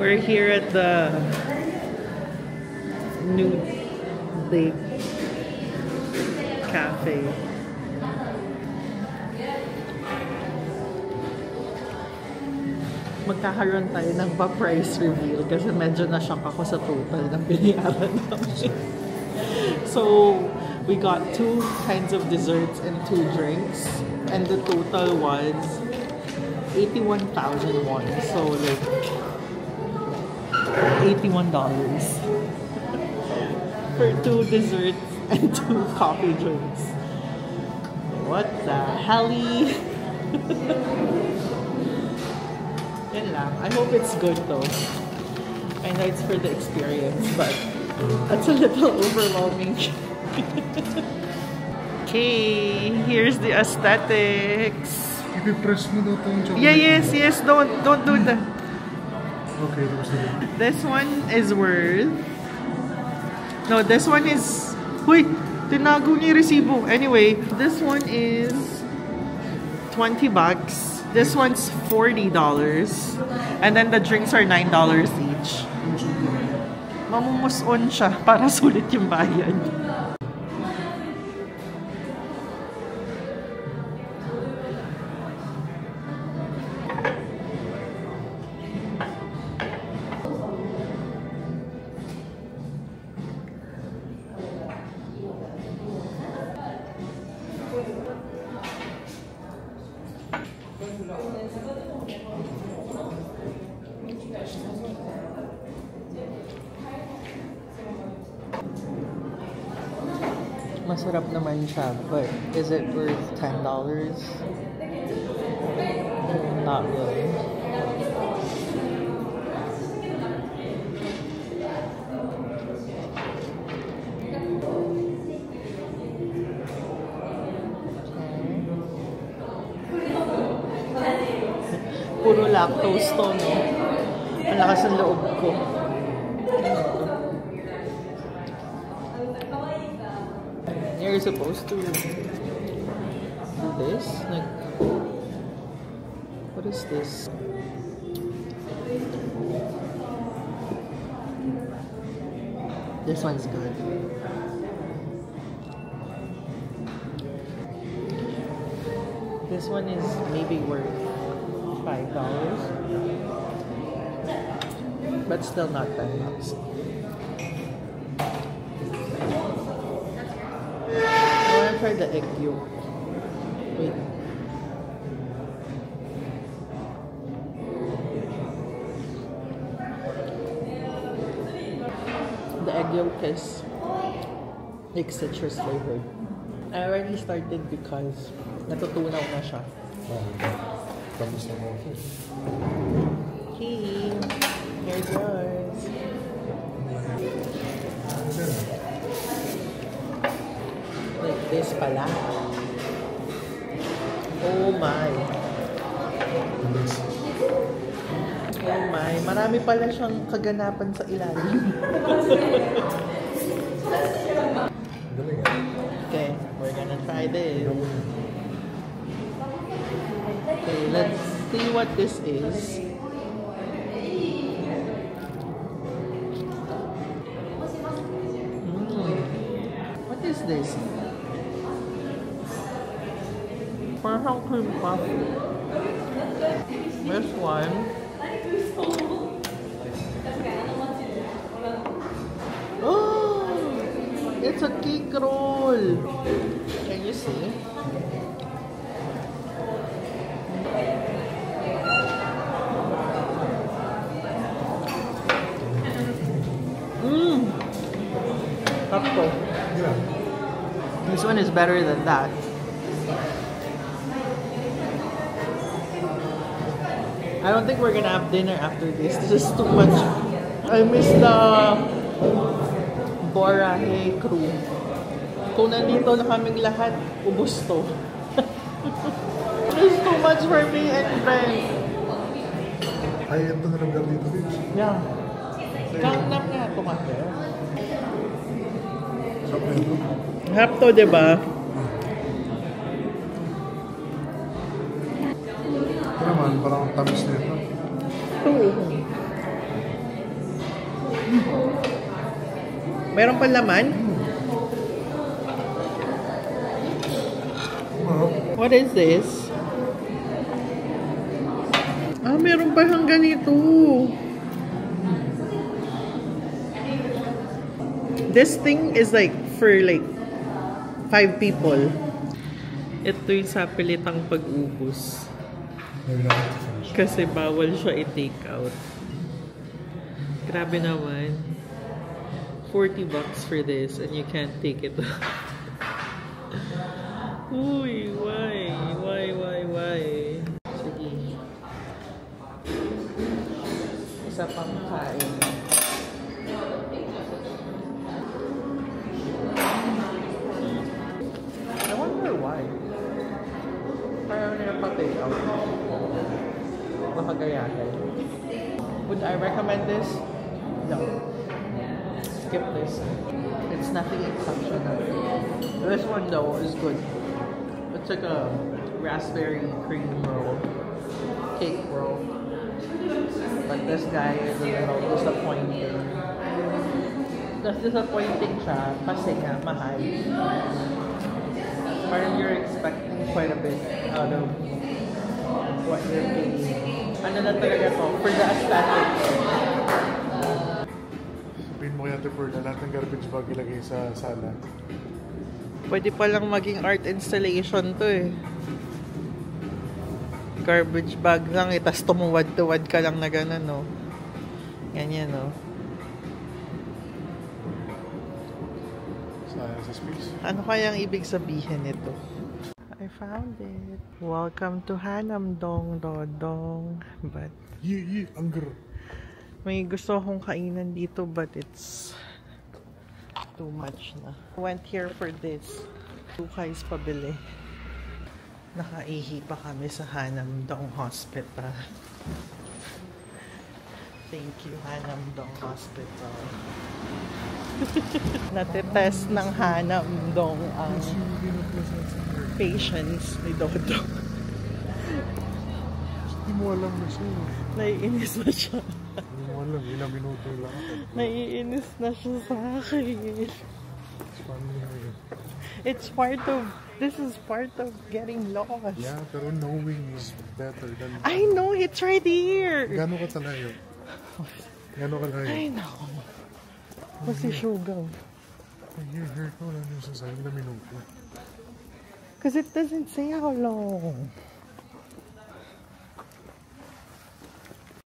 We're here at the New Lake Cafe. Magkakaroon tayo ng pa-price reveal kasi medyo na-shock ako sa total ng binayaran namin. So, we got 2 kinds of desserts and 2 drinks, and the total was 81,000 won. So, like, $81 for 2 desserts and 2 coffee drinks. What the helly? Yan lang. I hope it's good though. I know it's for the experience, but that's a little overwhelming. Okay, here's the aesthetics. Ipipress mo daw itong chocolate. Yeah, yes. Don't do that. Okay, this one is worth... No, this one is... Uy! Tinago niya yung resibo. Anyway, this one is 20 bucks. This one's $40. And then the drinks are $9 each. Mamumuson siya para sulit yung bayad. Masarap naman siya, but is it worth $10? Not really. Puro lactose to, no? Ang lakas ng loob ko. You're supposed to do this? Like, what is this? This one's good. This one is maybe worth $5, but still not $10. I want to try the egg yolk. Wait. The egg yolk is like citrus flavored. I already started because natutunaw na siya. Okay, here's yours. Like this pala. Oh my. Oh my. Marami pala siyang kaganapan sa ilalim. Okay, we're gonna try this. Okay, let's see what this is. What is this? Parang cream puff. This one. Oh, it's a cake roll. Can you see? Sakto. Yeah. This one is better than that. I don't think we're gonna have dinner after this. This is too much. I miss the Boracay crew. Kung nandito na kaming lahat, ubos to. This is too much for me and friends. Ay, ito na lang dito, bitch. Yeah. Count na nga ito kasi. Hap to, diba? Ito naman, parang tamis na ito. Oo. Meron pa laman? What is this? Ah, meron pa siyang ganito. This thing is like for like 5 people. Ito yung sa pilitang pag-ubos. Kasi bawal siya i-take out. Grabe naman. 40 bucks for this and you can't take it out. Uy, why? Why? Sige. Isa pang kain. I wonder why. Parang nila pa-take out. Makagayahin. Would I recommend this? No. Skip this. It's nothing exceptional. This one though is good. It's like a raspberry cream roll. Cake roll. But this guy is a little disappointing. That's disappointing siya kasi nga mahal. Parang you're expecting quite a bit out of what you're paying. Ano na talaga to? For the aesthetic. Sabihin mo kaya ito for lahat ng garbage bag ilagay sa sala. Pwede palang maging art installation to eh. Garbage bag lang eh, tas tumuwad-tuwad ka lang na gano'n, no? Ganyan, no? Sa space. Ano kayang ibig sabihin nito? I found it. Welcome to Hanamdong, Dodong. But Angger. may gusto akong kainan dito but it's too much na. Went here for this. Tukay's pabili. Nakaihi pa kami sa Hanamdong Hospital. Thank you, Hanamdong Hospital. Natitest ng Hanamdong ang patients ni Dodong. Hindi mo alam na siya. Naiinis na siya. Hindi mo alam, ilang minuto lang. Naiinis na siya sa akin. It's part of, this is part of getting lost. Yeah, pero knowing is better than... I know, it's right here. Gano'n ka talayo? Gano'n ka talayo? Ay, naku. Kasi sugar. Here ko lang yung sasabi na minuto. Because it doesn't say how long.